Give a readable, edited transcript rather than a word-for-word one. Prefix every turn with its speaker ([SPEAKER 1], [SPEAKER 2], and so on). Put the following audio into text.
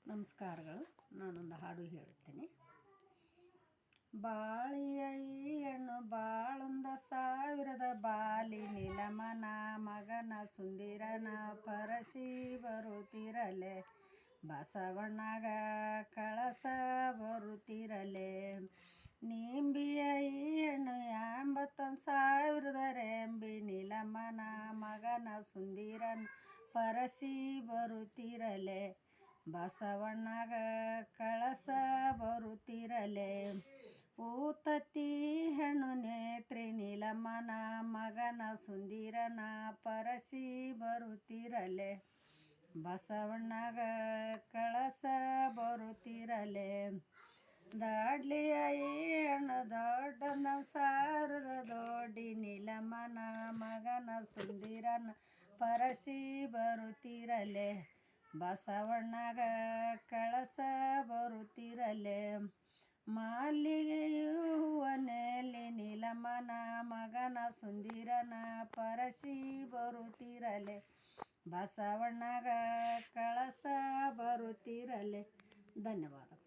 [SPEAKER 1] ನಮಸ್ಕಾರಗಳು. ನಾನೊಂದು ಹಾಡು ಹೇಳ್ತೀನಿ. ಬಾಳಿಯ ಈ ಹೆಣ್ಣು ಬಾಳೊಂದ ಸಾವಿರದ ಬಾಲಿ ನಿಲಮನ ಮಗನ ಸುಂದಿರನ ಪರಸಿ ಬರುತ್ತಿರಲೆ ಬಸವಣ್ಣಗ ಕಳಸ ಬರುತ್ತಿರಲೆ. ನಿಂಬಿಯ ಈ ಹೆಣ್ಣು 81,000 ರೆಂಬಿ ನಿಲಮನ ಮಗನ ಸುಂದಿರನ ಪರಸಿ ಬರುತ್ತಿರಲೆ ಬಸವಣ್ಣಗ ಕಳಸ ಬರುತ್ತಿರಲೆ. ಊತತಿ ಹೆಣ್ಣು ನೇತ್ರಿ ನಿಲಮನ ಮಗನ ಸುಂದಿರನ ಪರಸಿ ಬರುತ್ತಿರಲೆ ಬಸವಣ್ಣಗ ಕಳಸ ಬರುತ್ತಿರಲೆ. ದಾಡ್ಲಿಯ ಈ ಹೆಣ್ಣು ದೊಡ್ಡನ ಸಾರದ ದೊಡ್ಡಿ ನಿಲಮನ ಮಗನ ಸುಂದಿರನ ಪರಸಿ ಬರುತ್ತಿರಲೆ ಬಸವಣ್ಣಗ ಕಳಸ ಬರುತ್ತಿರಲೆ. ಮಲ್ಲಿಗೆಯು ಹೂವನೆಲ್ಲಿ ನಿಲಮನ ಮಗನ ಸುಂದಿರನ ಪರಸಿ ಬರುತ್ತಿರಲೆ ಬಸವಣ್ಣಗ ಕಳಸ ಬರುತ್ತಿರಲೆ. ಧನ್ಯವಾದಗಳು.